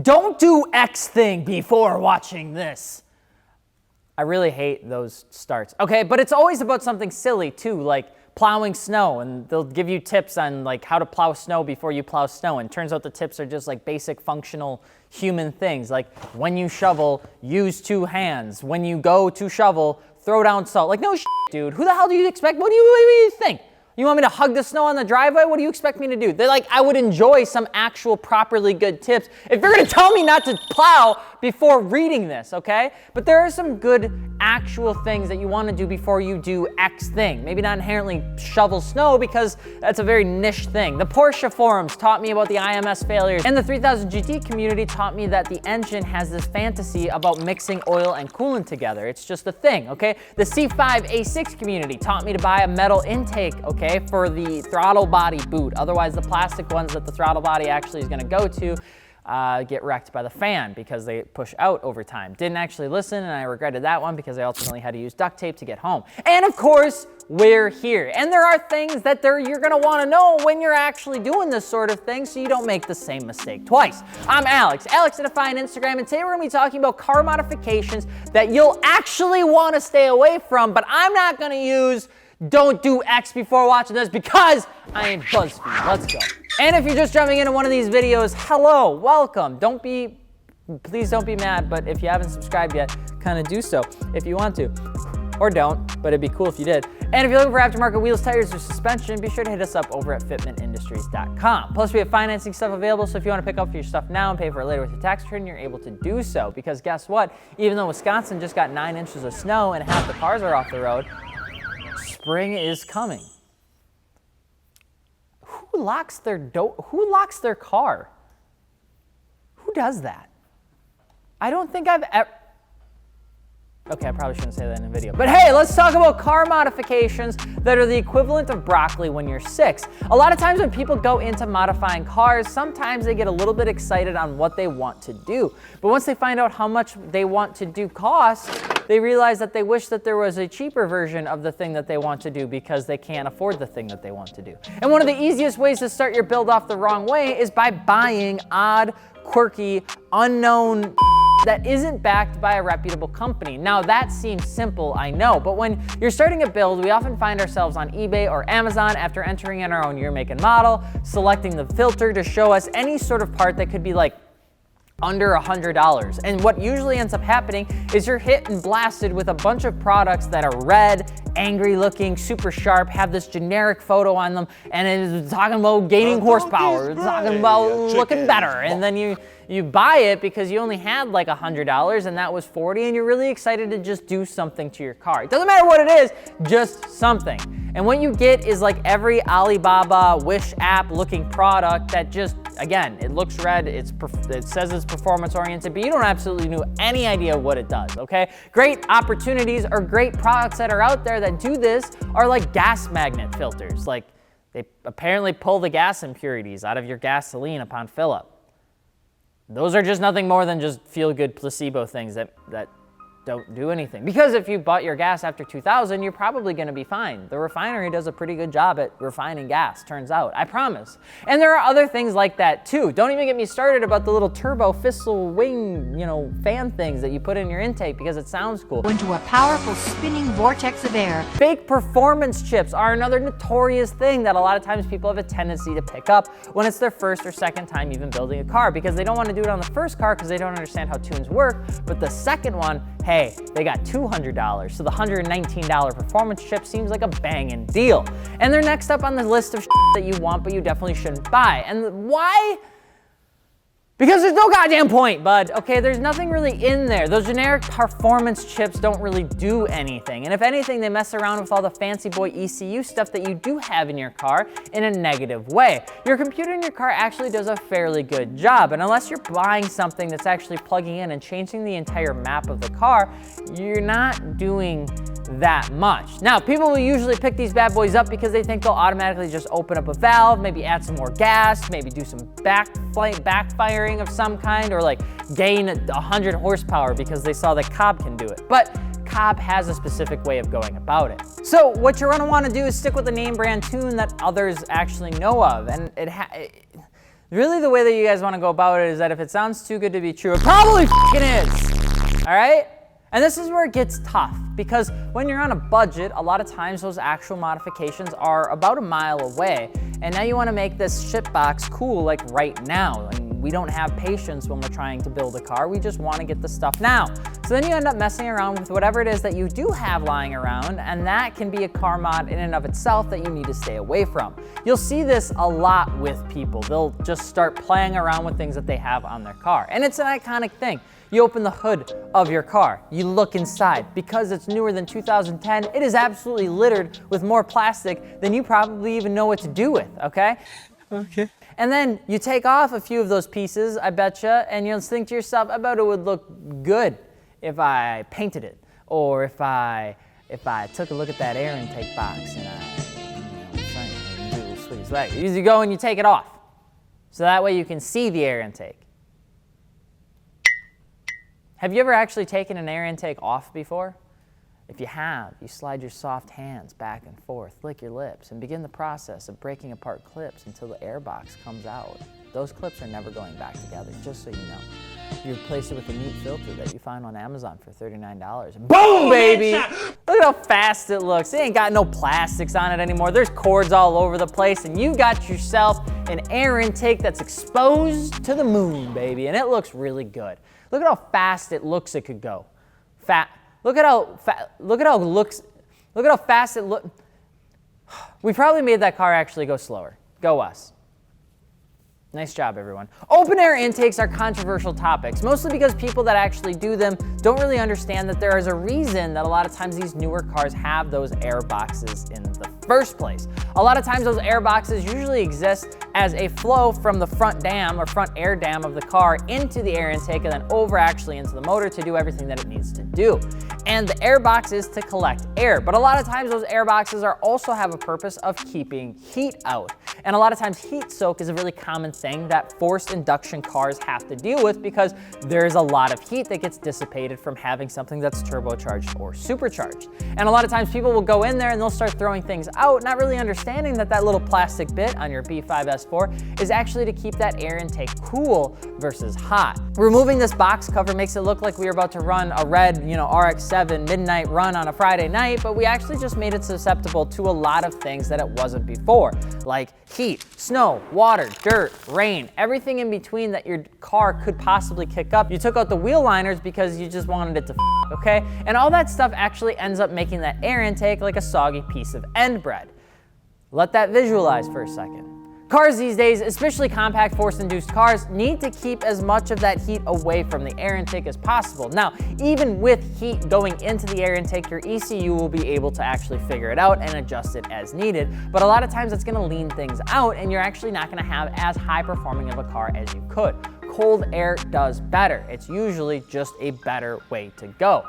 Don't do X thing before watching this. I really hate those starts. Okay, but it's always about something silly too, like plowing snow, and they'll give you tips on like how to plow snow before you plow snow, and turns out the tips are just like basic functional human things, like when you shovel, use 2 hands. When you go to shovel, throw down salt. Like, no shit, dude. Who the hell do you expect? What do you think? You want me to hug the snow on the driveway? What do you expect me to do? They're like, I would enjoy some actual properly good tips if you're gonna tell me not to plow before reading this, okay? But there are some good actual things that you wanna do before you do X thing. Maybe not inherently shovel snow because that's a very niche thing. The Porsche forums taught me about the IMS failures, and the 3000 GT community taught me that the engine has this fantasy about mixing oil and coolant together. It's just a thing, okay? The C5 A6 community taught me to buy a metal intake, okay, for the throttle body boot. Otherwise, the plastic ones that the throttle body actually is gonna go to get wrecked by the fan because they push out over time. Didn't actually listen, and I regretted that one because I ultimately had to use duct tape to get home. And of course, we're here. And there are things that you're gonna wanna know when you're actually doing this sort of thing so you don't make the same mistake twice. I'm Alex Iffy on Instagram, and today we're gonna be talking about car modifications that you'll actually wanna stay away from, but I'm not gonna use don't do X before watching this because I ain't BuzzFeed. Let's go. And if you're just jumping into one of these videos, hello, welcome. Please don't be mad, but if you haven't subscribed yet, kind of do so if you want to. Or don't, but it'd be cool if you did. And if you're looking for aftermarket wheels, tires, or suspension, be sure to hit us up over at fitmentindustries.com. Plus, we have financing stuff available, so if you want to pick up your stuff now and pay for it later with your tax return, you're able to do so. Because guess what? Even though Wisconsin just got 9 inches of snow and half the cars are off the road, spring is coming. Who locks their car? Who does that? I don't think I've ever... Okay, I probably shouldn't say that in a video. But hey, let's talk about car modifications that are the equivalent of broccoli when you're 6. A lot of times when people go into modifying cars, sometimes they get a little bit excited on what they want to do. But once they find out how much they want to do costs, they realize that they wish that there was a cheaper version of the thing that they want to do because they can't afford the thing that they want to do. And one of the easiest ways to start your build off the wrong way is by buying odd, quirky, unknown that isn't backed by a reputable company. Now that seems simple, I know, but when you're starting a build, we often find ourselves on eBay or Amazon after entering in our own year, make, and model, selecting the filter to show us any sort of part that could be like under $100. And what usually ends up happening is you're hit and blasted with a bunch of products that are red, angry looking, super sharp, have this generic photo on them, and it's talking about gaining horsepower, it's talking about looking better, and then you buy it because you only had like $100 and that was $40, and you're really excited to just do something to your car. It doesn't matter what it is, just something. And what you get is like every Alibaba Wish app looking product that just, again, it looks red, it says it's performance oriented, but you don't absolutely know any idea what it does, okay? Great opportunities or great products that are out there that do this are like gas magnet filters. Like they apparently pull the gas impurities out of your gasoline upon fill up. Those are just nothing more than just feel-good placebo things that don't do anything. Because if you bought your gas after 2000, you're probably gonna be fine. The refinery does a pretty good job at refining gas, turns out, I promise. And there are other things like that too. Don't even get me started about the little turbo fissile wing, fan things that you put in your intake because it sounds cool. Into a powerful spinning vortex of air. Fake performance chips are another notorious thing that a lot of times people have a tendency to pick up when it's their first or second time even building a car, because they don't want to do it on the first car because they don't understand how tunes work, but the second one, hey, they got $200, so the $119 performance chip seems like a banging deal. And they're next up on the list of that you want but you definitely shouldn't buy. And why? Because there's no goddamn point, bud. Okay, there's nothing really in there. Those generic performance chips don't really do anything. And if anything, they mess around with all the fancy boy ECU stuff that you do have in your car in a negative way. Your computer in your car actually does a fairly good job. And unless you're buying something that's actually plugging in and changing the entire map of the car, you're not doing that much. Now, people will usually pick these bad boys up because they think they'll automatically just open up a valve, maybe add some more gas, maybe do some backfiring of some kind, or like gain 100 horsepower because they saw that Cobb can do it. But Cobb has a specific way of going about it. So what you're gonna wanna do is stick with the name brand tune that others actually know of. And Really, the way that you guys want to go about it is that if it sounds too good to be true, it probably fucking is. All right? And this is where it gets tough, because when you're on a budget, a lot of times those actual modifications are about a mile away. And now you want to make this shit box cool like right now. And we don't have patience when we're trying to build a car. We just want to get the stuff now. So then you end up messing around with whatever it is that you do have lying around, and that can be a car mod in and of itself that you need to stay away from. You'll see this a lot with people. They'll just start playing around with things that they have on their car. And it's an iconic thing. You open the hood of your car, you look inside. Because it's newer than 2010, it is absolutely littered with more plastic than you probably even know what to do with, okay? Okay. And then you take off a few of those pieces, I betcha, and you'll think to yourself, I bet it would look good if I painted it, or if I took a look at that air intake box and I do a little sweet swag. You go and you take it off, so that way you can see the air intake. Have you ever actually taken an air intake off before? If you have, you slide your soft hands back and forth, lick your lips, and begin the process of breaking apart clips until the air box comes out. Those clips are never going back together, just so you know. You replace it with a neat filter that you find on Amazon for $39. Boom, baby! Look at how fast it looks. It ain't got no plastics on it anymore. There's cords all over the place, and you got yourself an air intake that's exposed to the moon, baby, and it looks really good. Look at how fast it looks it could go. Look at how fast it looks. We probably made that car actually go slower. Go us. Nice job, everyone. Open air intakes are controversial topics, mostly because people that actually do them don't really understand that there is a reason that a lot of times these newer cars have those air boxes in the first place. A lot of times those air boxes usually exist as a flow from the front dam or front air dam of the car into the air intake and then over actually into the motor to do everything that it needs to do. And the air box is to collect air, but a lot of times those air boxes also have a purpose of keeping heat out. And a lot of times heat soak is a really common thing that forced induction cars have to deal with because there's a lot of heat that gets dissipated from having something that's turbocharged or supercharged. And a lot of times people will go in there and they'll start throwing things out, not really understanding that that little plastic bit on your B5S4 is actually to keep that air intake cool versus hot. Removing this box cover makes it look like we were about to run a red, RX-7 midnight run on a Friday night, but we actually just made it susceptible to a lot of things that it wasn't before, like heat, snow, water, dirt, rain, everything in between that your car could possibly kick up. You took out the wheel liners because you just wanted it to okay? And all that stuff actually ends up making that air intake like a soggy piece of end bread. Let that visualize for a second. Cars these days, especially compact force-induced cars, need to keep as much of that heat away from the air intake as possible. Now, even with heat going into the air intake, your ECU will be able to actually figure it out and adjust it as needed. But a lot of times it's gonna lean things out and you're actually not gonna have as high performing of a car as you could. Cold air does better. It's usually just a better way to go.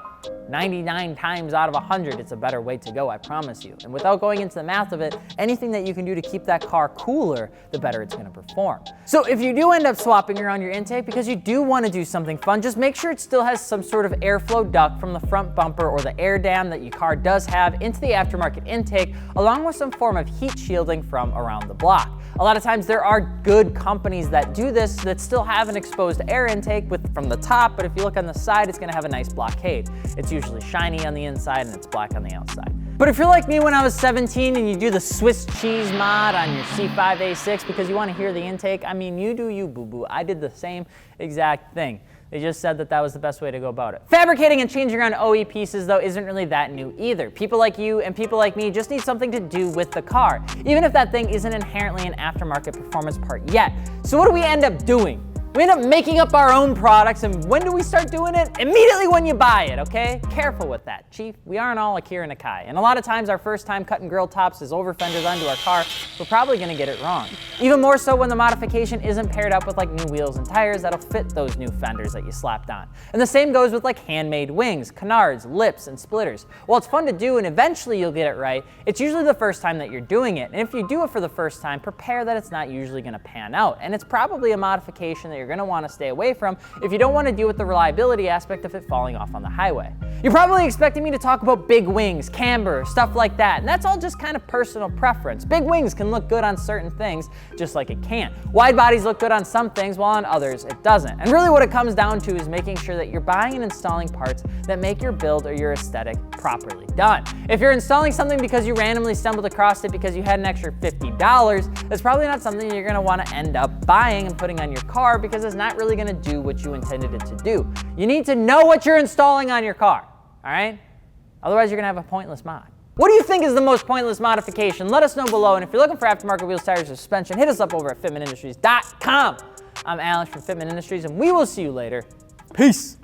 99 times out of 100, it's a better way to go, I promise you. And without going into the math of it, anything that you can do to keep that car cooler, the better it's gonna perform. So if you do end up swapping around your intake because you do wanna do something fun, just make sure it still has some sort of airflow duct from the front bumper or the air dam that your car does have into the aftermarket intake, along with some form of heat shielding from around the block. A lot of times there are good companies that do this that still have an exposed air intake from the top, but if you look on the side, it's gonna have a nice blockade. It's usually shiny on the inside and it's black on the outside. But if you're like me when I was 17 and you do the Swiss cheese mod on your C5A6 because you wanna hear the intake, I mean, you do you, boo-boo. I did the same exact thing. They just said that that was the best way to go about it. Fabricating and changing around OE pieces, though, isn't really that new either. People like you and people like me just need something to do with the car, even if that thing isn't inherently an aftermarket performance part yet. So what do we end up doing? We end up making up our own products, and when do we start doing it? Immediately when you buy it, okay? Careful with that, Chief. We aren't all Akira Nakai, and a lot of times our first time cutting grill tops as over fenders onto our car, we're probably gonna get it wrong. Even more so when the modification isn't paired up with like new wheels and tires that'll fit those new fenders that you slapped on. And the same goes with like handmade wings, canards, lips, and splitters. While it's fun to do and eventually you'll get it right, it's usually the first time that you're doing it. And if you do it for the first time, prepare that it's not usually gonna pan out. And it's probably a modification that you're gonna wanna stay away from if you don't wanna deal with the reliability aspect of it falling off on the highway. You're probably expecting me to talk about big wings, camber, stuff like that, and that's all just kind of personal preference. Big wings can look good on certain things, just like it can't. Wide bodies look good on some things, while on others it doesn't. And really what it comes down to is making sure that you're buying and installing parts that make your build or your aesthetic properly done. If you're installing something because you randomly stumbled across it because you had an extra $50, that's probably not something you're gonna wanna end up buying and putting on your car because it's not really gonna do what you intended it to do. You need to know what you're installing on your car, all right? Otherwise you're gonna have a pointless mod. What do you think is the most pointless modification? Let us know below, and if you're looking for aftermarket wheels, tires, or suspension, hit us up over at fitmentindustries.com. I'm Alex from Fitment Industries, and we will see you later. Peace.